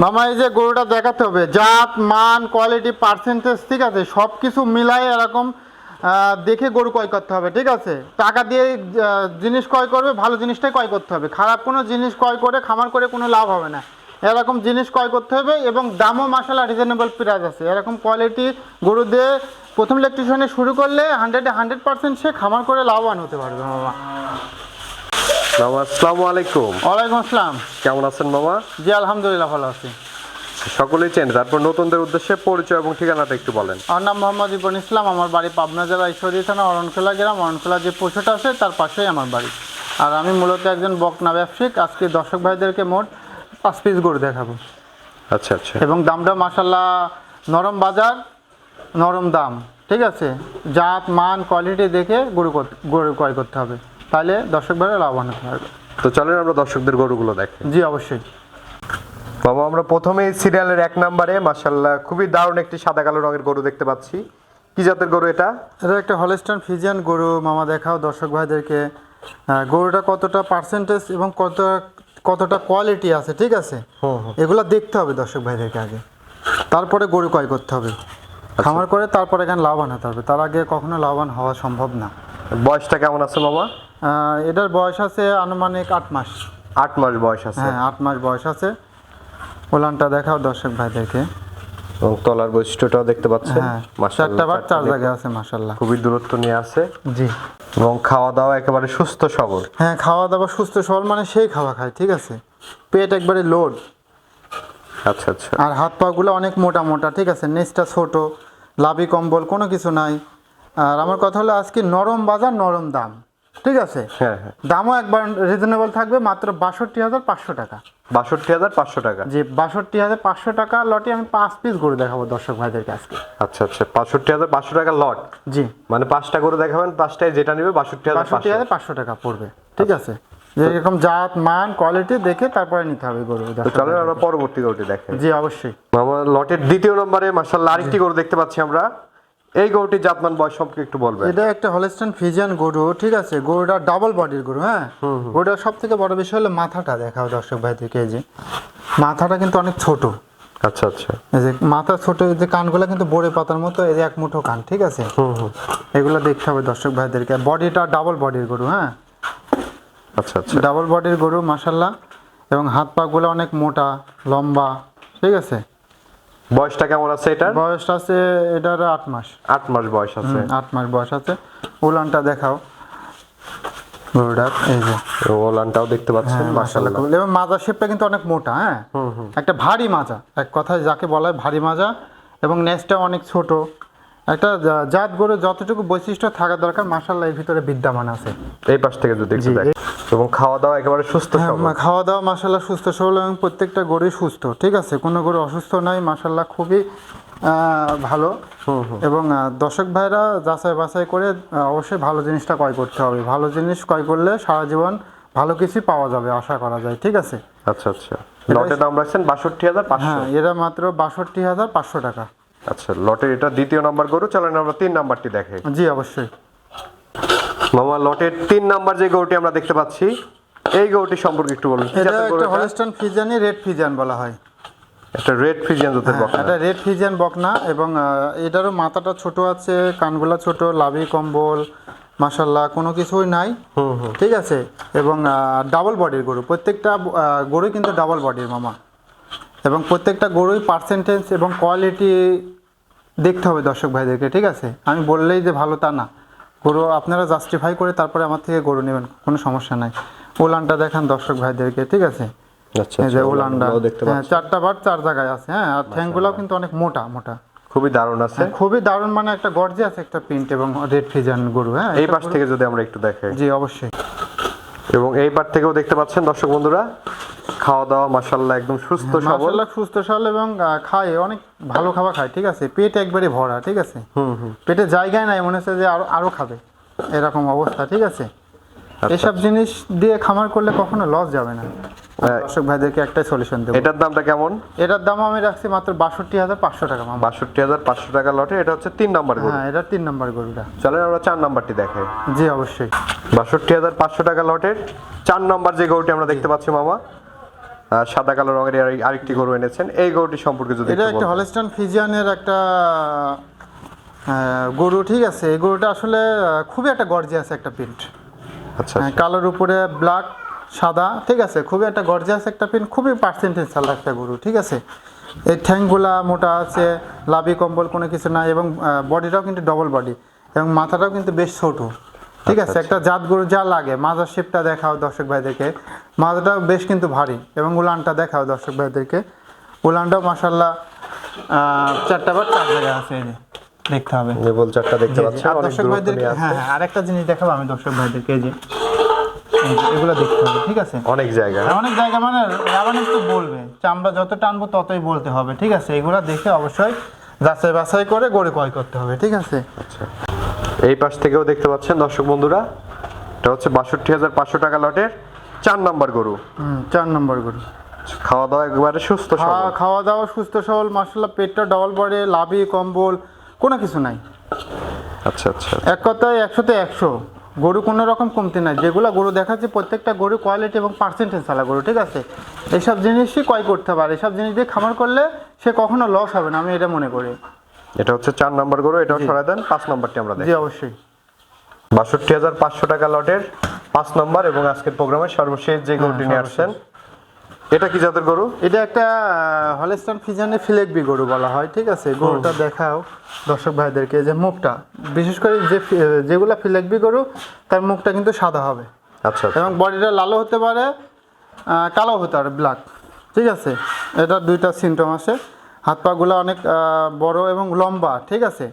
মামা এই যে গরুটা দেখাতে হবে, জাত মান কোয়ালিটি পার্সেন্টেজ, ঠিক আছে, সব কিছু মিলাই এরকম দেখে গরু ক্রয় করতে হবে, ঠিক আছে। টাকা দিয়ে জিনিস ক্রয় করবে, ভালো জিনিসটাই ক্রয় করতে হবে। খারাপ কোনো জিনিস ক্রয় করে খামার করে কোনো লাভ হবে না। এরকম জিনিস ক্রয় করতে হবে এবং দামও মাশাআল্লাহ রিজনেবল প্রাইস আছে। এরকম কোয়ালিটি গরু দিয়ে প্রথম ইলেকট্রিশিয়ানে শুরু করলে 100% সে খামার করে লাভবান হতে পারবে মামা। মামা আসসালামু আলাইকুম। ওয়ালাইকুম আসসালাম। কেমন আছেন মামা? জি আলহামদুলিল্লাহ ভালো আছি। সকলেই চেনেন, তারপর নতুনদের উদ্দেশ্যে পরিচয় এবং ঠিকানাটা একটু বলেন। আমার নাম মোহাম্মদ ইবন ইসলাম, আমার বাড়ি পাবনা জেলা ঈশ্বরদী থানা অরণখোলা গ্রাম। অরণখোলা যে পশুটা আছে তার পাশেই আমার বাড়ি। আর আমি মূলত একজন বকনা ব্যবসায়িক। আজকে দর্শক ভাইদেরকে মোট 5 পিস গরু দেখাবো। আচ্ছা আচ্ছা। এবং দামটা মাশাআল্লাহ নরম বাজার, নরম দাম, ঠিক আছে। জাত মান কোয়ালিটি দেখে গরু ক্রয় করতে হবে, তাহলে দর্শক ভাইরা লাভবান হতে পারবে। তো চলেন আমরা দর্শকদের গরুগুলো দেখি। জি অবশ্যই। মামা আমরা প্রথমেই সিরিয়ালের 1 নম্বরে মাশাআল্লাহ খুবই দারুণ একটি সাদা কালো রঙের গরু দেখতে পাচ্ছি। কি জাতের গরু এটা? এটা একটা হলস্টাইন ফ্রিজিয়ান গরু মামা। দেখাও দর্শক ভাইদেরকে গরুটা কতটা পার্সেন্টেজ এবং কতটা কোয়ালিটি আছে, ঠিক আছে। এগুলো দেখতে হবে দর্শক ভাইদেরকে আগে, তারপরে গরু ক্রয় করতে হবে। খামার করে তারপরে এখানে লাভবান হতে হবে, তার আগে কখনো লাভবান হওয়া সম্ভব না। বয়সটা কেমন আছে মামা? এটার বয়স আছে আনুমানিক 8 মাস। 8 মাস বয়স আছে। হ্যাঁ 8 মাস বয়স আছে। ওলানটা দেখাও দর্শক ভাইদেরকে। এবং তলার বৈশিষ্ট্যটাও দেখতে পাচ্ছেন। হ্যাঁ মাশাআল্লাহ 4টা বার 4 জায়গায় আছে মাশাআল্লাহ। খুবই দূরত্ব নিয়ে আছে। জি। এবং খাওয়া দাওয়া একেবারে সুস্থ সবল। হ্যাঁ খাওয়া দাওয়া সুস্থ সবল, মানে সেই খাওয়া খায়, ঠিক আছে। পেট একবারে লোড। আচ্ছা আচ্ছা। আর হাত পাগুলো অনেক মোটা মোটা, ঠিক আছে। নেজটা ছোট, লাভি কম্বল কোনো কিছু নাই। আর আমার কথা হলো আজকে নরম বাজার নরম দাম, ঠিক আছে। হ্যাঁ হ্যাঁ। দামও একবার রিজনেবল থাকবে, মাত্র 62,500 টাকা। 62,500 টাকা। যে 62,500 টাকা লটে আমি 5 পিস গরু দেখাবো দর্শক ভাইদেরকে আজকে। আচ্ছা আচ্ছা। 65,500 টাকা লট। জি। মানে 5টা গরু দেখাবেন, 5টায় যেটা নেবে 62,500। 62,500 টাকা পড়বে, ঠিক আছে। যেরকম জাত মান কোয়ালিটি দেখে তারপরে নিতে হবে গরু। তো চলেন আমরা পরবর্তী গরুটি দেখেন। জি অবশ্যই। মামা লটের 2য় নম্বরে মাশাআল্লাহ আরেকটি গরু দেখতে পাচ্ছি আমরা। এই গরুটির জাতমান বয়স সম্পর্কে একটু বলবেন। এটা একটা হলস্টাইন ফ্রিজিয়ান গরু, ঠিক আছে। গরুটা ডাবল বডির গরু। হ্যাঁ গরুটার সব থেকে বড় বিষয় হলো মাথাটা দেখাও দর্শক ভাইদেরকে। এই যে মাথাটা কিন্তু অনেক ছোট। আচ্ছা আচ্ছা। এই যে মাথা ছোট, এই যে কানগুলো কিন্তু বড়ে পাতার মতো, এই যে 1 মুঠো কান, ঠিক আছে। এগুলো দেখতে হবে দর্শক ভাইদেরকে। বডিটা ডাবল বডির গরু। হ্যাঁ আচ্ছা আচ্ছা। ডাবল বডির গরু মাশাআল্লাহ। এবং হাত পাগুলো অনেক মোটা লম্বা, ঠিক আছে। বয়সটা কেমন আছে এটার? বয়সটা আছে এটার 8 মাস। 8 মাস বয়স আছে। 8 মাস বয়স আছে। উলানটা দেখাও গরুটার। এই যে ওলানটাও দেখতে পাচ্ছেন মাশাআল্লাহ। এবং মাজা শেপটা কিন্তু অনেক মোটা। হ্যাঁ একটা ভারী মাজা, এক কথায় যাকে বলা হয় ভারী মাজা। এবং নেজটা অনেক ছোট। একটা জাত গরু যতটুকু বৈশিষ্ট্য থাকা দরকার মাশাআল্লাহ এর ভিতরে বিদ্যমান আছে। এই পাশ থেকে যদি একটু দেখেন। এবং খাওয়া দাওয়া একেবারে সুস্থ সবল। খাওয়া দাওয়া মাশাআল্লাহ সুস্থ সবল এবং প্রত্যেকটা গরুই সুস্থ, ঠিক আছে। কোনো গরু অসুস্থ নাই মাশাআল্লাহ, খুবই ভালো। এবং দর্শক ভাইরা যাচাই বাছাই করে অবশ্যই ভালো জিনিসটা ক্রয় করতে হবে। ভালো জিনিস ক্রয় করলে সারা জীবন ভালো কিছু পাওয়া যাবে আশা করা যায়, ঠিক আছে। আচ্ছা আচ্ছা। লটের দাম রাখছেন 62,500। হ্যাঁ এরা মাত্র 62,500 টাকা। আচ্ছা লটের এটা 2য় নম্বর গরু। চলেন আমরা 3 নাম্বারটি দেখি। জি অবশ্যই। মামা লটের 3 নাম্বার যে গরুটি আমরা দেখতে পাচ্ছি, এই গরুটি সম্পর্কে একটু বলুন। এটা একটা হলস্টাইন ফ্রিজিয়ান, রেড ফ্রিজিয়ান বলা হয়। এটা রেড ফ্রিজিয়ান জাতের বকনা। এটা রেড ফ্রিজিয়ান বকনা। এবং এটারও মাথাটা ছোট আছে, কানগুলা ছোট, লাভি কম্বল মাশাআল্লাহ কোনো কিছুই নাই, ঠিক আছে। এবং ডাবল বডির গরু। প্রত্যেকটা গরুই কিন্তু ডাবল বডির মামা। এবং প্রত্যেকটা গরুই পার্সেন্টেজ এবং কোয়ালিটি দেখতে হবে দর্শক ভাইদেরকে, ঠিক আছে। আমি বললেই যে ভালো তা না, গরু আপনারা জাস্টিফাই করে তারপরে আমার থেকে গরু নেবেন, কোনো সমস্যা নাই। ওলানটা দেখান দর্শক ভাইদেরকে, ঠিক আছে। আচ্ছা এই যে আচ্ছা। ওলানটা দেখতে পাচ্ছি 4টা বার 4 জায়গায় আছে। হ্যাঁ আর ঠ্যাংগুলোও কিন্তু অনেক মোটা মোটা, খুবই দারুণ আছে। খুবই দারুণ, মানে একটা গর্জিয়াস একটা প্রিন্ট এবং রেড ফ্রিজিয়ান গরু। হ্যাঁ এই পাশ থেকে যদি আমরা একটু দেখাই। জি অবশ্যই। এবং এই পাশ থেকেও দেখতে পাচ্ছেন দর্শক বন্ধুরা, খাওয়া দাওয়া মাশাআল্লাহ একদম সুস্থ সবল। মাশাআল্লাহ সুস্থ সবল এবং খায় অনেক ভালো খাবার খায়, ঠিক আছে। পেট একবারে ভরা, ঠিক আছে। পেটে জায়গায় নাই, মনে হচ্ছে যে আরো খাবে, এরকম অবস্থা, ঠিক আছে। এসব জিনিস দিয়ে খামার করলে কখনো লস যাবে না। দর্শক ভাইদেরকে একটাই সলিউশন দেব। এটার দামটা কেমন? এটার দাম আমি রাখছি মাত্র 62,500 টাকা মামা। 62,500 টাকা লটে। এটা হচ্ছে 3 নাম্বার গরু। হ্যাঁ এটা 3 নম্বর গরুটা। চলেন আমরা 4 নাম্বারটি দেখাই। জি অবশ্যই। 62,500 টাকা লটের 4 নাম্বার যে গরুটি আমরা দেখতে পাচ্ছি মামা, সাদা কালো রঙের আরেকটি গরু এনেছেন, এই গরুটি সম্পর্কে যদি এটা একটু একটা বলতেন। হলস্টাইন ফ্রিজিয়ানের একটা গরু, ঠিক আছে। এই গরুটা আসলে খুবই একটা গর্জিয়াস একটা প্রিন্ট, আচ্ছা কালোর উপরে ব্ল্যাক সাদা, ঠিক আছে। খুবই একটা গর্জিয়াস একটা প্রিন্ট, খুবই পার্সেন্টেজ চালা একটা গরু, ঠিক আছে। এই ঠ্যাংগুলা মোটা আছে, লাভি কম্বল কোনো কিছু না, এবং বডিটাও কিন্তু ডবল বডি, এবং মাথাটাও কিন্তু বেশ ছোট, ঠিক আছে। একটা জাত গরু যা লাগে, মাজার শেপটা দেখাও দর্শক ভাইদেরকে, মাজাটাও বেশ কিন্তু ভারী, এবং উলানটা দেখাও দর্শক ভাইদেরকে। উলানটাও মাসাল্লাহ 4টা বা 4 জায়গায় আছে, এই যে দেখতে হবে। নেবল চারটা দেখতে পাচ্ছেন, আর অনেক দর্শক দূরত্ব ভাইদেরকে নিয়ে আছে। হ্যাঁ, আরেকটা জিনিস দেখাবো আমি দর্শক ভাইদেরকে, এই যে এগুলো দেখতে হবে, ঠিক আছে। অনেক জায়গা। অনেক জায়গা মানে আবার একটু বলবে, চামড়া যত টানবো ততই বলতে হবে, ঠিক আছে। এগুলো দেখে অবশ্যই যাচাই বাছাই করে গরু ক্রয় করতে হবে, ঠিক আছে। আচ্ছা, এই পাশ থেকেও দেখতে পাচ্ছেন দর্শক বন্ধুরা, এটা হচ্ছে 62,500 টাকা লটের 4 নাম্বার গরু। 4 নম্বর গরু। খাওয়া দাওয়া একবারে সুস্থ সবল। খাওয়া দাওয়া সুস্থ সবল, মাসাল্লাহ। পেটটা ডবল বডি, লাভি কম্বল কোনো কিছু নাই। আচ্ছা আচ্ছা, এক কথায় 100-তে 100 গরু, কোনো রকম কমতি নাই। যেগুলো গরু দেখাচ্ছে প্রত্যেকটা গরু কোয়ালিটি এবং পার্সেন্টেজ চালা গরু, ঠিক আছে। এইসব জিনিসই ক্রয় করতে পারে, এসব জিনিস দিয়ে খামার করলে সে কখনো লস হবে না, আমি এটা মনে করি। এটা হচ্ছে 4 নাম্বার গরু, এটাও সরাই দেন। 5 নাম্বারটি আমরা জি দেখি। অবশ্যই। 62,500 টাকা লটের 5 নাম্বার, এবং আজকের প্রোগ্রামের সর্বশেষ যে গরুটি নিয়ে আসছেন, এটা কি জাতের গরু? এটা একটা হলস্টাইন ফ্রিজিয়ানের ফিলেকবি গরু বলা হয়, ঠিক আছে। গরুটা দেখাও দর্শক ভাইদেরকে, যে মুখটা, বিশেষ করে যেগুলা ফিলেকবি গরু তার মুখটা কিন্তু সাদা হবে, আচ্ছা আচ্ছা, এবং বডিটা লালও হতে পারে, কালো হতে পারে, ব্ল্যাক, ঠিক আছে। এটা 2টা সিমটম আছে। হাত পাগুলো অনেক বড় এবং লম্বা, ঠিক আছে।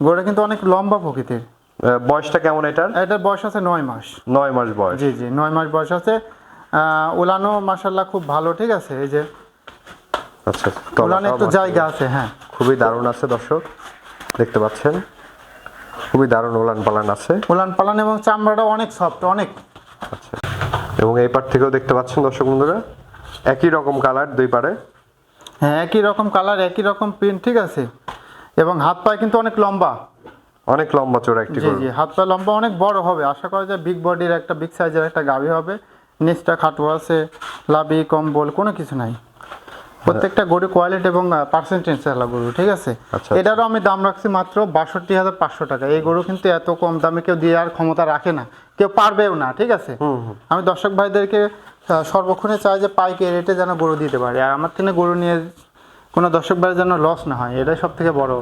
গরুটা কিন্তু অনেক লম্বা প্রকৃতির। বয়সটা কেমন এটার? এটার বয়স আছে 9 মাস। 9 মাস বয়স। জি জি, 9 মাস বয়স আছে। উলানো মাশাল্লাহ খুব ভালো, ঠিক আছে। এই যে আচ্ছা, উলানে একটু জায়গা আছে, হ্যাঁ। খুবই দারুণ আছে দর্শক, দেখতে পাচ্ছেন, খুবই দারুণ উলান পালান আছে। উলান পালান এবং চামড়াটা অনেক সফট, অনেক। আচ্ছা, এবং এই পার থেকেও দেখতে পাচ্ছেন দর্শক বন্ধুরা, একই রকম কালার দুই পারে। হ্যাঁ, একই রকম কালার, একই রকম প্রিন্ট, ঠিক আছে। এবং হাত পায়ে কিন্তু অনেক লম্বা, অনেক লম্বা চড়া একটি জি গরু। জি, হাত পা লম্বা, অনেক বড় হবে। আশা করা যায় বিগ বডির একটা, বিগ সাইজের একটা গাভী হবে। নিচটা খাটো আছে, লাভি কম্বল কোনো কিছু নাই। প্রত্যেকটা গরু কোয়ালিটি এবং পার্সেন্টেজ চালা গরু, ঠিক আছে। আচ্ছা। এটারও আমি দাম রাখছি মাত্র 62,500 টাকা। এই গরু কিন্তু এত কম দামে কেউ দেওয়ার ক্ষমতা রাখে না, কেউ পারবেও না, ঠিক আছে। আমি দর্শক ভাইদেরকে সর্বক্ষণে চাই যে পাইকারি রেটে যেন গরু দিতে পারি, আর আমার থেকে গরু নিয়ে কোনো দর্শক ভাইয়ের যেন লস না হয়, এটাই সব থেকে বড়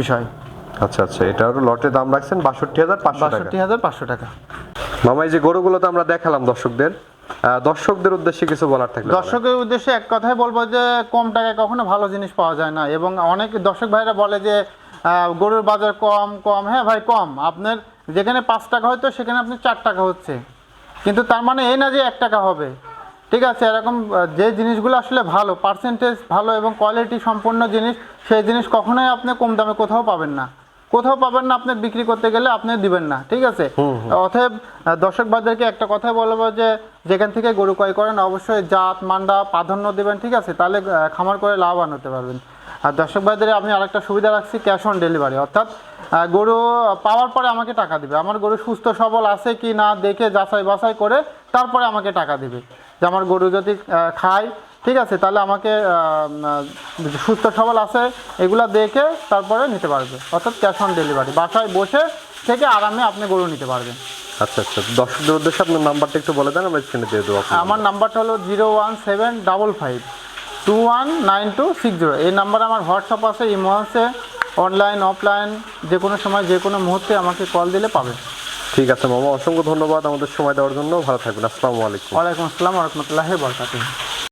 বিষয়। আচ্ছা আচ্ছা, এটার লটের দাম রাখছেন 62,500 টাকা। 62,500 টাকা। মামা, এই যে গরুগুলো তো আমরা দেখালাম দর্শকদের উদ্দেশ্যে কিছু বলার থাকলে বলেন। দর্শকের উদ্দেশ্যে এক কথাই বলবো যে কম টাকায় কখনো ভালো জিনিস পাওয়া যায় না। এবং অনেক দর্শক ভাইরা বলে যে গরুর বাজার কম কম। হ্যাঁ ভাই, কম। আপনার যেখানে 5 টাকা হয়তো সেখানে আপনি 4 টাকা হচ্ছে, কিন্তু তার মানে এই না যে 1 টাকা হবে, ঠিক আছে। এরকম যে জিনিসগুলো আসলে ভালো, পার্সেন্টেজ ভালো এবং কোয়ালিটি সম্পন্ন জিনিস, সেই জিনিস কখনোই আপনি কম দামে কোথাও পাবেন না, আপনি বিক্রি করতে গেলে আপনি দিবেন না, ঠিক আছে। অতএব দর্শক ভাইদেরকে একটা কথাই বলবো যে যেখান থেকে গরু ক্রয় করেন অবশ্যই জাত মানটা প্রাধান্য দিবেন, ঠিক আছে। তাহলে খামার করে লাভবান হতে পারবেন। আর দর্শক ভাইদের আমি আরেকটা সুবিধা রাখছি, ক্যাশ অন ডেলিভারি, অর্থাৎ গরু পাওয়ার পরে আমাকে টাকা দিবে। আমার গরু সুস্থ সবল আছে কি না দেখে যাচাই বাছাই করে তারপরে আমাকে টাকা দিবে। যে আমার গরু যদি খায়, ঠিক আছে, তাহলে আমাকে সুস্থ সবল আছে এগুলা দেখে তারপরে নিতে পারবে, অর্থাৎ ক্যাশ অন ডেলিভারি। বাসায় বসে থেকে আরামে আপনি গরু নিতে পারবেন। আচ্ছা আচ্ছা, দর্শকদের উদ্দেশ্যে আপনার নাম্বারটা একটু বলে দেন, আমরা স্ক্রিনে দিয়ে দেবো। আমার নাম্বারটা হলো 01755219260। এই নাম্বারে আমার হোয়াটসঅ্যাপ আছে, ইমো আছে, অনলাইন অফলাইন যে কোনো সময় যে কোনো মুহূর্তে আমাকে কল দিলে পাবে। ঠিক আছে মামা, অসংখ্য ধন্যবাদ আমাদের সময় দেওয়ার জন্য। ভালো থাকবেন। আসসালামু আলাইকুম। ওয়ালাইকুম আসসালাম ওয়া রাহমাতুল্লাহি ওয়া বারাকাতুহু।